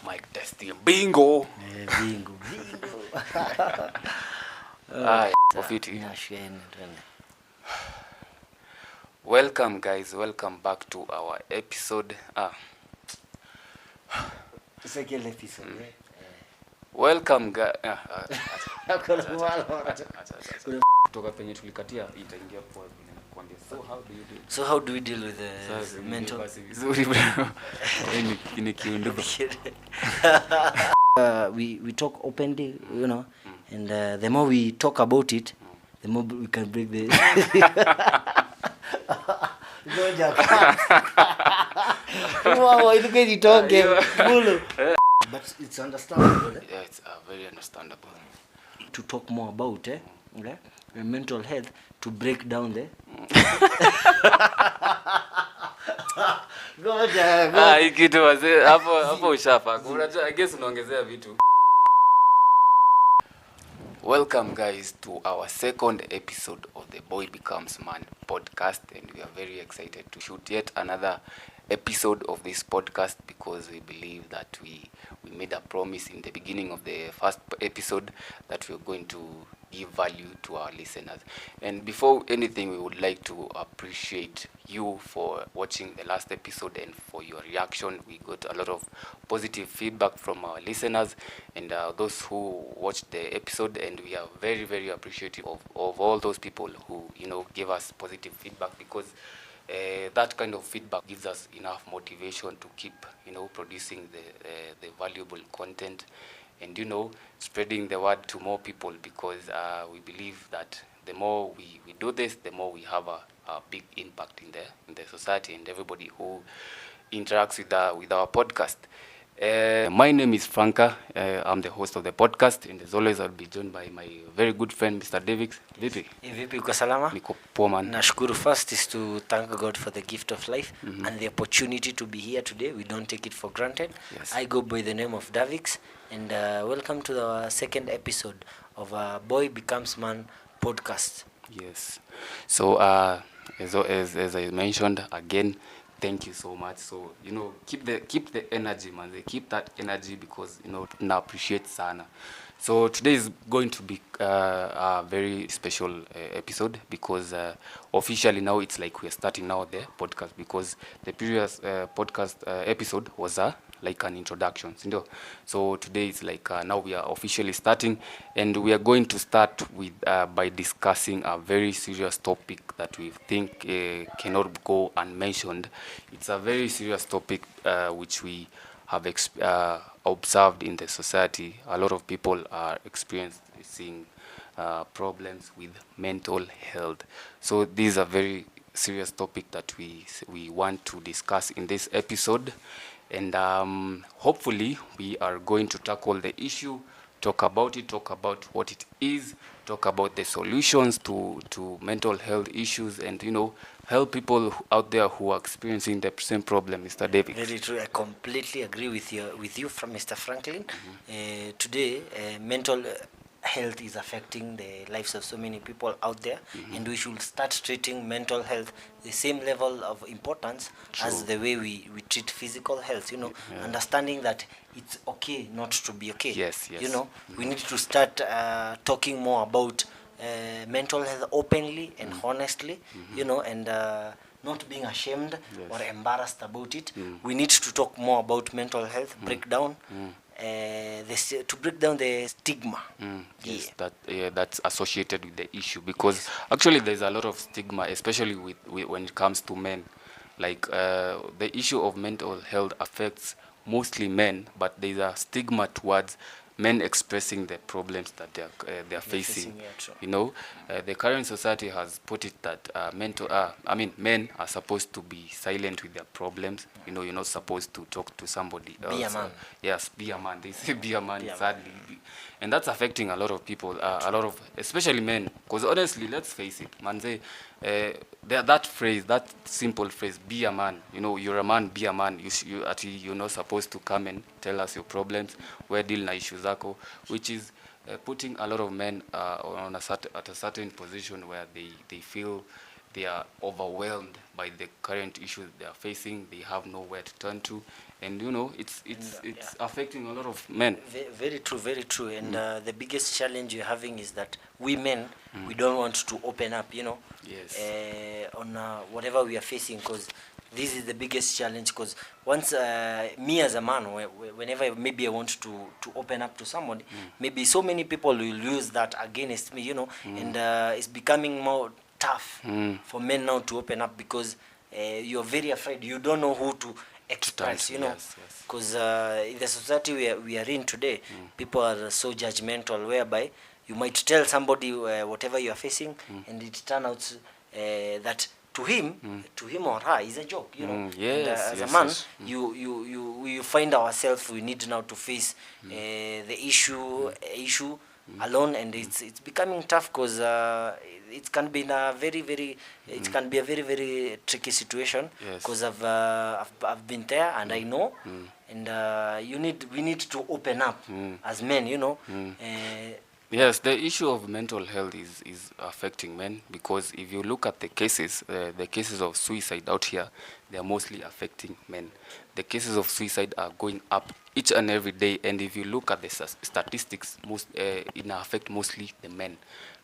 Mic testing. Bingo. Bingo. Profiti. Welcome guys, welcome back to our episode. Second episode. Welcome guys. Kutoka penye tulikatia itaingia kwa kuambia. So how do we deal with the mental vizuri bro. Ni kiundu. We talk openly, you know, and the more we talk about it, the more we can break the wow, you can talk but it's understandable. Yeah, it's very understandable to talk more about okay? Mental health, to break down the kitu wazee hapo ushafa. Unajua I guess unaongezea vitu. Welcome guys to our second episode of the Boy Becomes Man podcast, and we are very excited to shoot yet another episode of this podcast because we believe that we made a promise in the beginning of the first episode that we are going to give value to our listeners. And before anything, we would like to appreciate you for watching the last episode and for your reaction. We got a lot of positive feedback from our listeners and those who watched the episode, and we are very, very appreciative of all those people who, give us positive feedback, because that kind of feedback gives us enough motivation to keep, producing the valuable content and, spreading the word to more people, because we believe that the more we do this, the more we have a big impact in the society and everybody who interacts with our podcast. My name is Franka. I'm the host of the podcast, and as always I'll be joined by my very good friend Mr. David. Vipi? Vipi, uko salama? Niko poa man. Nashukuru. First is to thank God for the gift of life and the opportunity to be here today. We don't take it for granted. Yes. I go by the name of Davix, and welcome to our second episode of Boy Becomes Man podcast. Yes. So as I mentioned again, thank you so much. So, keep the energy, man. They keep that energy because, na appreciate sana. So today is going to be a very special episode because officially now it's like we're starting now the podcast, because the previous podcast episode was like an introduction. So today it's like now we are officially starting, and we are going to start with by discussing a very serious topic that we think cannot go unmentioned. It's a very serious topic which we have observed in the society. A lot of people are experiencing problems with mental health. So this is a very serious topic that we want to discuss in this episode, and hopefully we are going to tackle the issue, talk about what it is, talk about the solutions to mental health issues, and help people out there who are experiencing the same problem. Mr. David. Very true. I completely agree with you from Mr. Franklin. Today, mental health is affecting the lives of so many people out there, and we should start treating mental health the same level of importance as the way we treat physical health, understanding that it's okay not to be okay. Yes. We need to start talking more about mental health openly and honestly, and not being ashamed or embarrassed about it. We need to talk more about mental health, break down to break down the stigma. Yes, that's associated with the issue, because actually there's a lot of stigma, especially with when it comes to men. Like the issue of mental health affects mostly men, but there's a stigma towards men expressing the problems that they're facing. The current society has put it that men are supposed to be silent with their problems. You're not supposed to talk to somebody else. Be a man. Yes, be a man. They say be a man, sadly. And that's affecting a lot of people, especially men. Because honestly, let's face it, man, that phrase, that simple phrase, be a man. You're a man, be a man. You're not supposed to come and tell us your problems, where deal na issues zako, which is putting a lot of men at a certain position where they feel they are overwhelmed by the current issues they are facing. They have nowhere to turn to, and you know it's affecting a lot of men. Very true, very true. And the biggest challenge you're having is that we men, we don't want to open up, you know, Yes. on whatever we are facing, because this is the biggest challenge. Because once me as a man, whenever maybe I want to open up to somebody, maybe so many people will use that against me, you know, and it's becoming more tough for men now to open up, because you're very afraid. You don't know who to express, you know, Yes, yes. because in the society we are in today, people are so judgmental, whereby you might tell somebody whatever you are facing, and it turns out that to him or her is a joke, you know. And Yes, as yes, a man, yes. you find ourselves, we need now to face the issue alone, and it's becoming tough, because it can be in a very it can be a very tricky situation, Yes. because I've been there, and I know, and we need to open up as men, you know. Yes, the issue of mental health is affecting men, because if you look at the cases of suicide out here, they are mostly affecting men. The cases of suicide are going up each and every day, and if you look at the statistics, it affect mostly the men.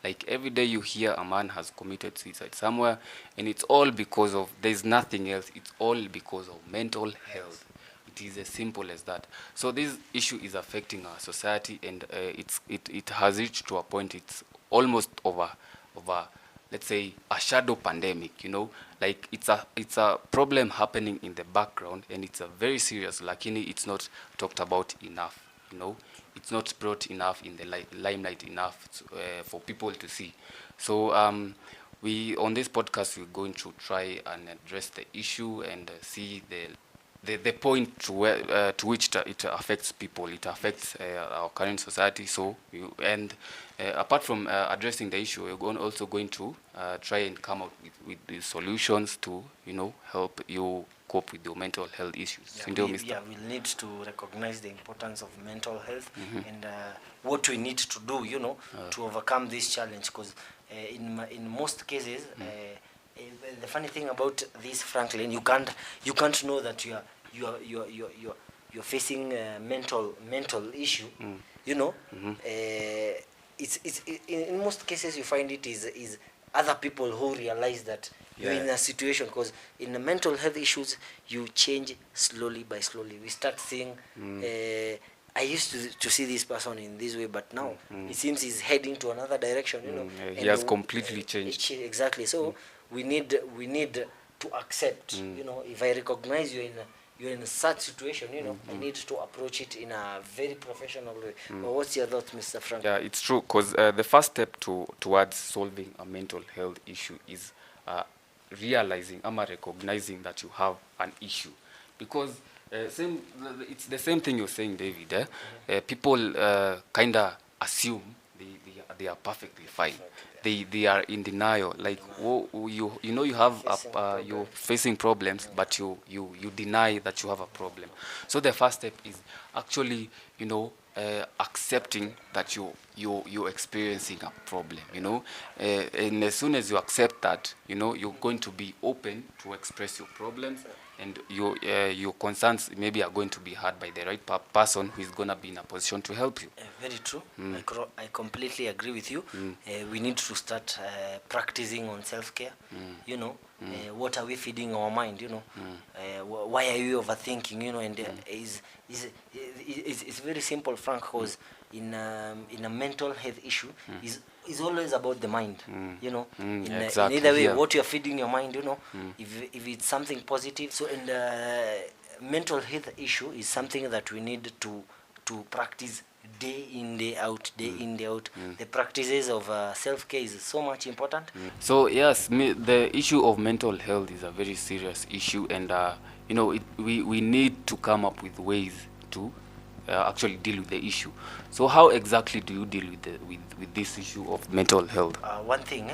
Like every day you hear a man has committed suicide somewhere, and it's all because of, there's nothing else, it's all because of mental health. It is as simple as that. So this issue is affecting our society, and it has reached to a point, it's almost over, let's say, a shadow pandemic, you know. Like it's a problem happening in the background, and it's a very serious, lakini it's not talked about enough, you know. It's not brought enough in the limelight enough for people to see. So we, on this podcast, we're going to try and address the issue and see the point to which it affects people. It affects our current society. So apart from addressing the issue, we're also going to try and come up with the solutions to, you know, help you cope with your mental health issues. We'll need to recognize the importance of mental health, and what we need to do, you know, to overcome this challenge, because in most cases, the funny thing about this, Franklin, you can't know that you're facing a mental issue, you know. It's in most cases you find it is other people who realize that you're in a situation, because in the mental health issues you change slowly by slowly. We start seeing I used to see this person in this way, but now it seems he's heading to another direction, you know. He has completely changed. Exactly. So we need to accept, you know, if I recognize you're in such situation, you know, I need to approach it in a very professional way. Well, what's your thoughts, Mr. Frank? Yeah, it's true, because the first step towards solving a mental health issue is realizing or recognizing that you have an issue, because it's the same thing you're saying, David. People kind of assume they are perfectly fine. They are in denial, like, you know, you have you're facing problems, but you deny that you have a problem. So the first step is actually, you know, accepting that you're experiencing a problem, you know. And as soon as you accept that, you know, you're going to be open to express your problems, and your concerns maybe are going to be heard by the right person who is going to be in a position to help you. Very true. I completely agree with you. We need to start practicing on self-care. You know, what are we feeding our mind? You know, why are you overthinking? You know, and it's very simple, Frank, because in a mental health issue is always about the mind. You know, exactly, in either way, what you're feeding your mind. You know, if it's something positive. So, and mental health issue is something that we need to practice day in, day out, day in, day out. The practices of self-care is so much important. So yes, the issue of mental health is a very serious issue, and you know, we need to come up with ways to actually deal with the issue. So how exactly do you deal with this issue of mental health? One thing,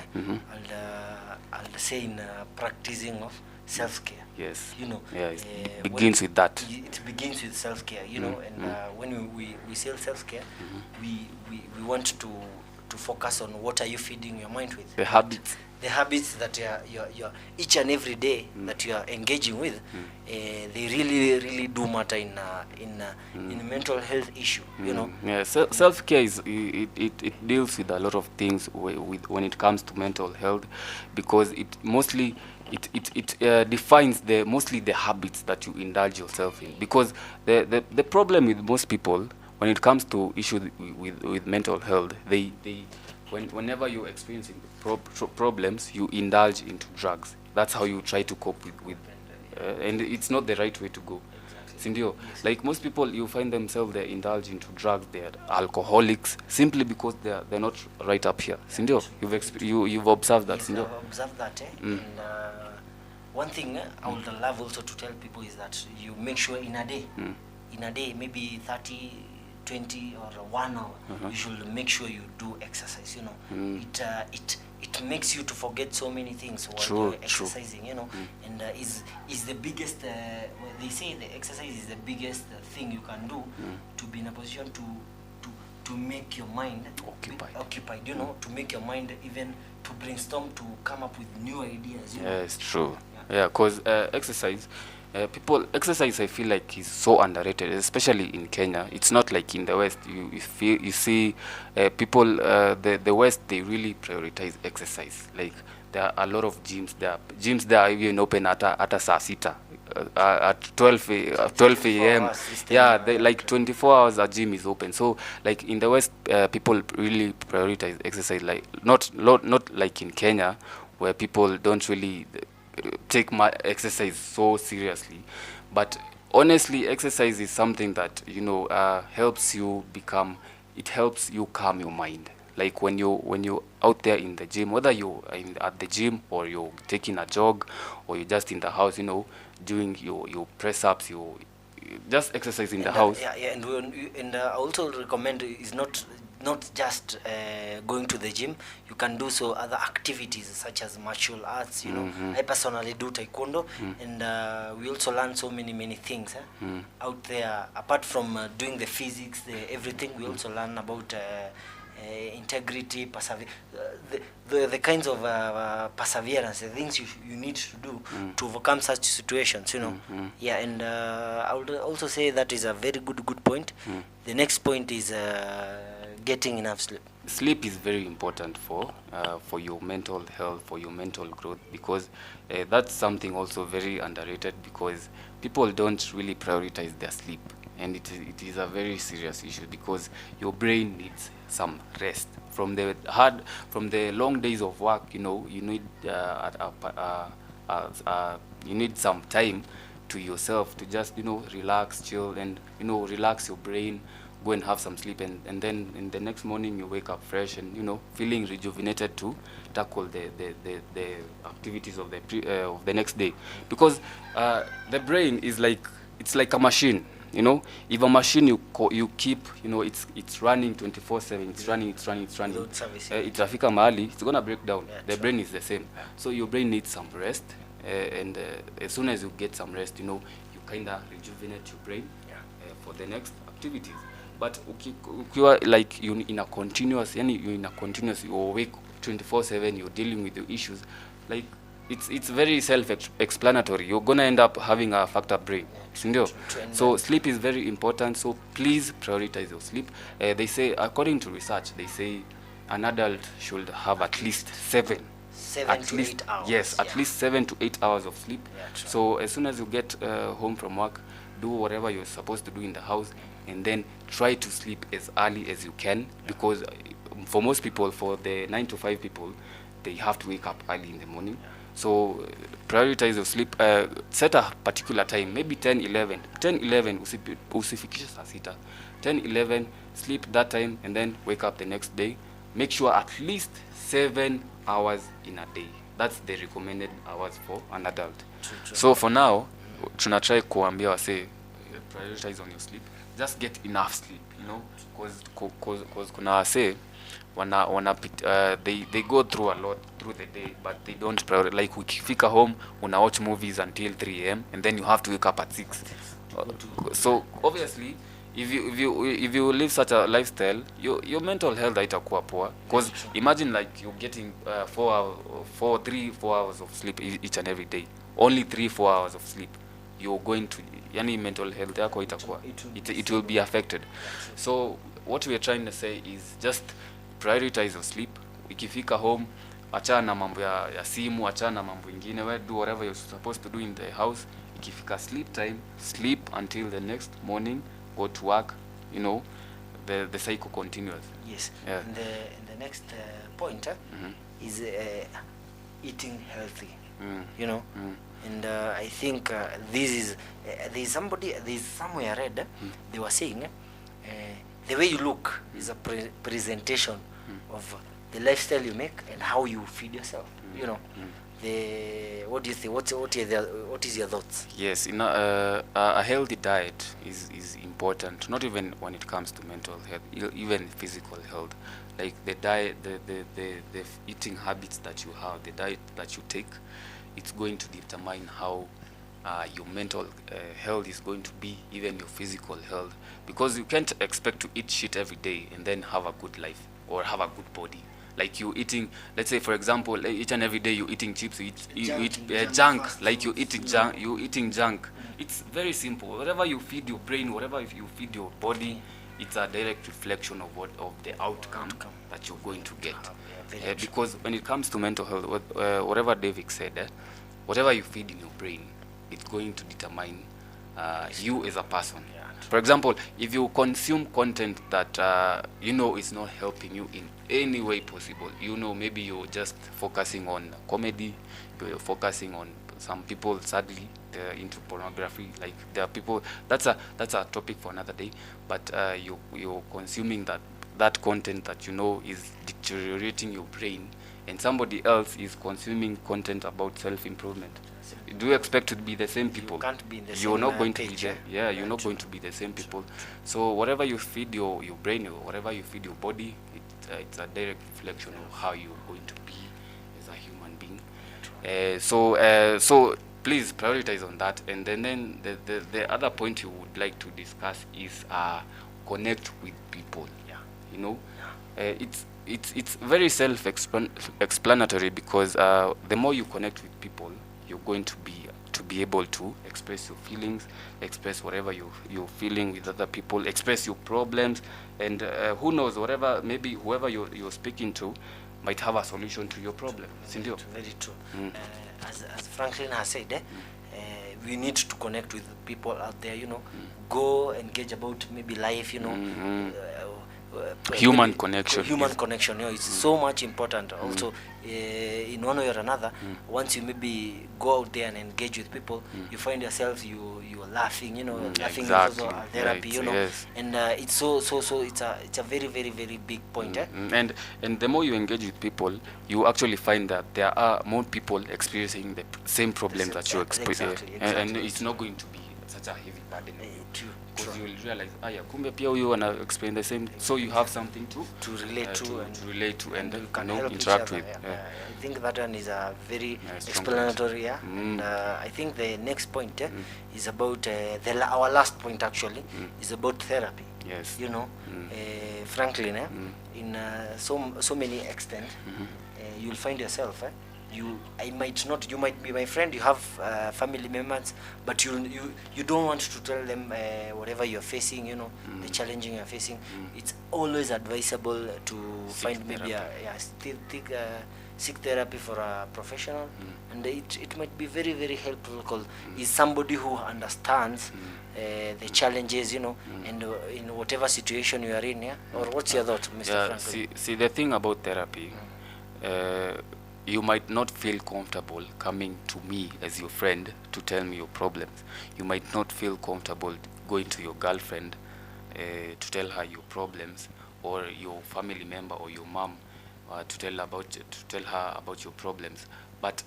I'll say in practicing of self-care. Yes. You know, it begins with that. It begins with self-care, you know, and when we say self-care, we want to to focus on what are you feeding your mind with. The habits. The habits that you're each and every day that you are engaging with, they really do matter in mental health issue. You know. Yeah, self-care is it deals with a lot of things with when it comes to mental health, because it mostly defines mostly the habits that you indulge yourself in. Because the problem with most people when it comes to issues with mental health, whenever you're experiencing problems, you indulge into drugs. That's how you try to cope with and it's not the right way to go. Sindio, like most people, you find themselves they indulge into drugs. They're alcoholics simply because they're not right up here. Sindio, you've observed that. Yes, Sindio, I've observed that. And one thing I would love also to tell people is that you make sure in a day, maybe 30, 20 or 1 hour, you should make sure you do exercise. You know, it makes you to forget so many things while you're exercising. You know, and is the biggest. Well, they say the exercise is the biggest thing you can do to be in a position to make your mind occupied. You know, to make your mind even to brainstorm, to come up with new ideas. You know? it's true. Yeah, because exercise. Exercise, I feel like, is so underrated, especially in Kenya. It's not like in the West. You see people, the West, they really prioritize exercise. Like there are a lot of gyms. There are even open at saa sita, at 12 a.m. Yeah, like 24 hours a gym is open. So like in the West, people really prioritize exercise. Like not like in Kenya, where people don't really take my exercise so seriously. But honestly, exercise is something that helps you calm your mind. Like when you're out there in the gym, whether you're at the gym or you're taking a jog or you're just in the house, doing your press ups, you just exercise in the house. And I also recommend is not just going to the gym. You can do so other activities such as martial arts. I personally do taekwondo, and we also learn so many things out there. Apart from doing the physics, everything, we also learn about integrity, the kinds of perseverance, the things you need to do to overcome such situations. Yeah, and I would also say that is a very good point. The next point is getting enough sleep. Sleep is very important for your mental health, for your mental growth, because that's something also very underrated, because people don't really prioritize their sleep, and it is a very serious issue, because your brain needs some rest from the long days of work. You need you need some time to yourself to just relax, chill, and relax your brain, go and have some sleep, and then in the next morning you wake up fresh and feeling rejuvenated to tackle the activities of the next day. Because the brain is it's like a machine. If a machine you keep, it's running 24/7, it's running, itafika mahali it's gonna break down. The brain is the same. So your brain needs some rest, and as soon as you get some rest, you kind of rejuvenate your brain for the next activities. But ukiwa like you're in a continuous, you're awake 24/7, you're dealing with your issues, like it's very self-explanatory. You're gonna end up having a fucked up brain. So sleep is very important. So please prioritize your sleep. They say, according to research, they say an adult should have at least 7 to 8 hours. Yes, at least 7 to 8 hours of sleep. So as soon as you get home from work, do whatever you're supposed to do in the house, and then try to sleep as early as you can, because for most people, for the 9 to 5 people, they have to wake up early in the morning. So prioritize your sleep. Set a particular time, maybe 10-11 usifikishe saa sita. 10-11, sleep that time, and then wake up the next day. Make sure at least 7 hours in a day. That's the recommended hours for an adult. True. So for now, tunatry kuambia wase prioritize on your sleep. Just get enough sleep, because kuna wase they go through a lot through the day, but they don't prioritize. Like ukifika home una watch movies until 3 a.m. and then you have to wake up at 6. So obviously if you live such a lifestyle, your mental health haitakuwa poa, because imagine like you're getting 4 hours of sleep each and every day, only 3-4 hours of sleep, you're going to, yani mental health yako itakuwa, it will be affected. So what we are trying to say is just prioritize your sleep. Ikifika home, achana na mambo ya simu, achana na mambo ingine, we do whatever you're supposed to do in the house. Ikifika sleep time, sleep until the next morning, go to work, you know, the cycle continues. Yes. Yeah. And the next point is eating healthy. You know, and I think this is there's somewhere I read they were saying the way you look is a presentation of the lifestyle you make and how you feed yourself. You know, what do you think? What is your thoughts? Yes, a healthy diet is important, not even when it comes to mental health, even physical health. Like the diet, the eating habits that you have, the diet that you take, it's going to determine how your mental health is going to be, even your physical health, because you can't expect to eat shit every day and then have a good life or have a good body. Like you eating, let's say for example, each and every day you eating chips, you eat junk, like you eating junk. It's very simple. Whatever you feed your brain, whatever if you feed your body, it's a direct reflection of the outcome that you're going to get. Because when it comes to mental health, whatever David said, whatever you feed in your brain, it's going to determine you as a person. For example, if you consume content that you know is not helping you in any way possible, you know, maybe you're just focusing on comedy, you're focusing on some people, sadly, they're into pornography. Like there are people, that's a topic for another day. But you're consuming that content that you know is deteriorating your brain, and somebody else is consuming content about self-improvement. Do you expect to be the same people? You can't be in the You're same not going page, to be there. You're not going to be the same people. So whatever you feed your brain, or whatever you feed your body, it's a direct reflection of how you're going to be as a human being. So please prioritize on that. And then the other point you would like to discuss is connect with people. You know, it's very self-explanatory, because the more you connect with people, you're going to be able to express your feelings, express whatever you're feeling with other people, express your problems, and who knows, maybe whoever you're speaking to might have a solution to your problem. Sindio? Very true. As Franklin has said, we need to connect with people out there. You know, go engage about maybe life. You know. Human connection. You know, it's so much important. Also, in one way or another, once you maybe go out there and engage with people, you find yourself you're laughing. You know, laughing exactly. is also a therapy. You know, yes. and it's so it's a very big point. And the more you engage with people, you actually find that there are more people experiencing the same problems that you experience, exactly. and it's not going to be such a heavy burden. Because you will realize, kumbe pia huyu wana explain the same, so you have something to relate to and you can interact with. I think that one is a very explanatory. And I think the next point is about our last point actually is about therapy. Yes. You know, Franklin, in so many extent, you'll find yourself. You might be my friend, you have family members, but you don't want to tell them whatever you're facing, you know, the challenging you're facing. It's always advisable to find maybe seek therapy for a professional, and it might be very helpful, because is somebody who understands the challenges, you know, and in whatever situation you are in. Or what's your thought, Mr. Franklin? See the thing about therapy, you might not feel comfortable coming to me as your friend to tell me your problems. You might not feel comfortable going to your girlfriend to tell her your problems, or your family member or your mom to tell her about your problems. But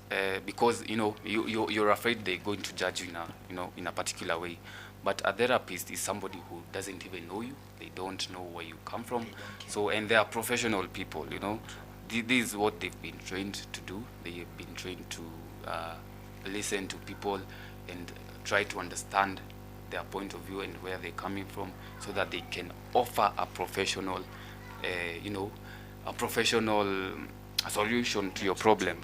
because you know you're afraid they're going to judge you in a particular way. But a therapist is somebody who doesn't even know you. They don't know where you come from. So, and they are professional people, you know. This is what they've been trained to do. They've been trained to listen to people and try to understand their point of view and where they're coming from, so that they can offer a professional, a professional solution to your problem.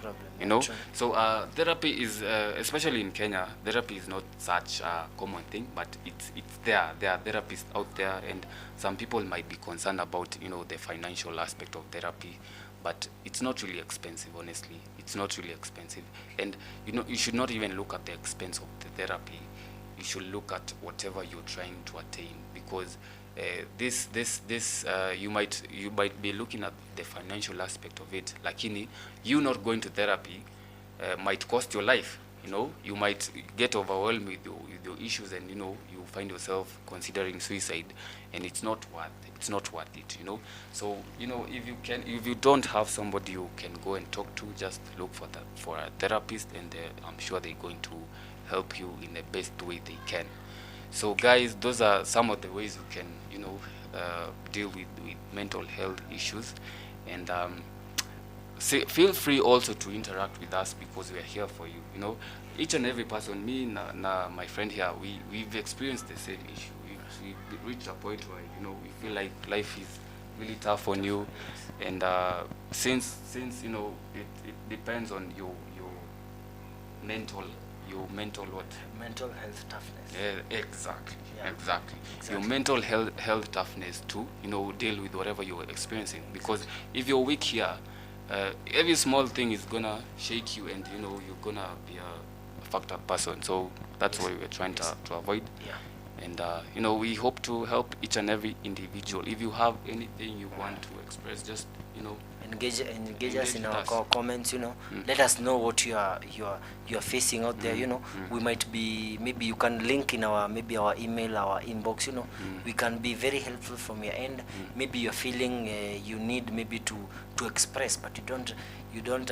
So therapy is, especially in Kenya, therapy is not such a common thing, but it's there. There are therapists out there, and some people might be concerned about the financial aspect of therapy, but it's not really expensive. Honestly, it's not really expensive, and you should not even look at the expense of the therapy. You should look at whatever you're trying to attain, because you might be looking at the financial aspect of it, lakini you not going to therapy might cost your life. You might get overwhelmed with your issues, and you find yourself considering suicide, and it's not worth it. So if you don't have somebody you can go and talk to, just look for a therapist, and I'm sure they're going to help you in the best way they can. So guys, those are some of the ways you can deal with mental health issues, and feel free also to interact with us, because we are here for you. Each and every person, me na my friend here, we've experienced the same issue. We've reached a point where we feel like life is really tough on you, and since it depends on your mental what? Mental health toughness. Yeah, exactly. Your mental health toughness to deal with whatever you're experiencing, because if you're weak here, every small thing is gonna shake you, and you're gonna be a fucked up person. So that's what we're trying to avoid. And we hope to help each and every individual. If you have anything you want to express, just engage us in our comments. Let us know what you are facing out there. We might be, maybe you can link in our email, our inbox. We can be very helpful from your end. Maybe you're feeling you need maybe to express, but you don't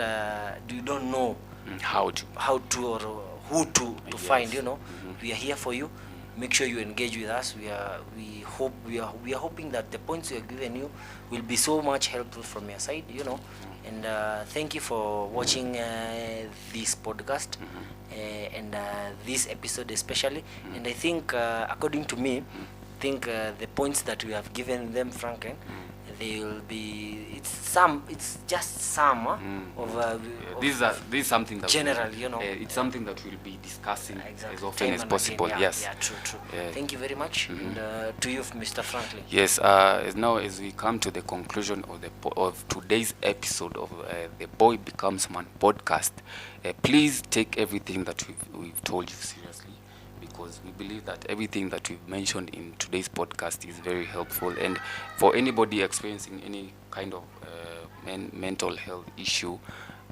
know how to or who to find. We are here for you. Make sure you engage with us. We are hoping that the points we are giving you will be so much helpful from your side, And thank you for watching this podcast and this episode especially. And I think, according to me, the points that we have given them, Franklin, they will be. It's just some of. This is something that general, it's something that we'll be discussing as often Time as and possible. again, Yes. Yeah, true. Thank you very much, and to you, Mr. Franklin. Yes. Now, as we come to the conclusion of today's episode of the Boy Becomes Man podcast, please take everything that we've told you seriously, because we believe that everything that we've mentioned in today's podcast is very helpful. And for anybody experiencing any kind of mental health issue,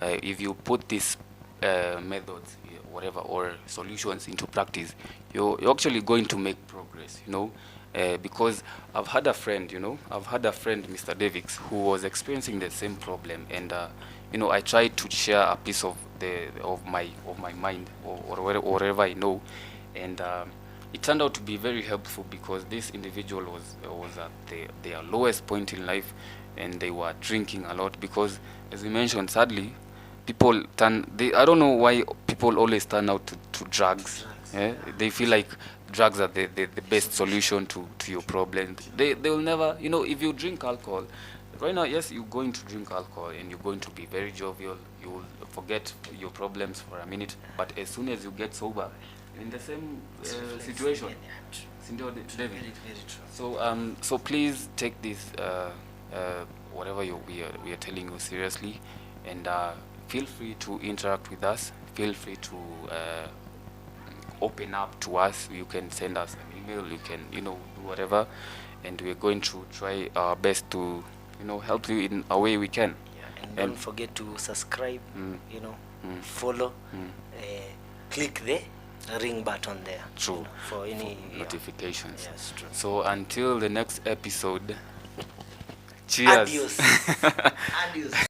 if you put these methods, whatever, or solutions into practice, you're actually going to make progress, because I've had a friend, Mr. Davix, who was experiencing the same problem, and I tried to share a piece of my mind, or whatever I know, and it turned out to be very helpful, because this individual was at their lowest point in life, and they were drinking a lot, because, as we mentioned, sadly, people I don't know why people always turn out to drugs. Yeah? They feel like drugs are the best solution to your problem. They will never, if you drink alcohol right now, yes, you're going to drink alcohol and you're going to be very jovial, you will forget your problems for a minute, but as soon as you get sober, in the same situation. David. Very true. So please take this whatever we are telling you seriously, and feel free to interact with us. Feel free to open up to us. You can send us an email. You can do whatever, and we're going to try our best to help you in a way we can. And don't forget to subscribe. Follow. Click the ring button there. True. For any notifications. Yes, true. So until the next episode, cheers. Adios. Adios.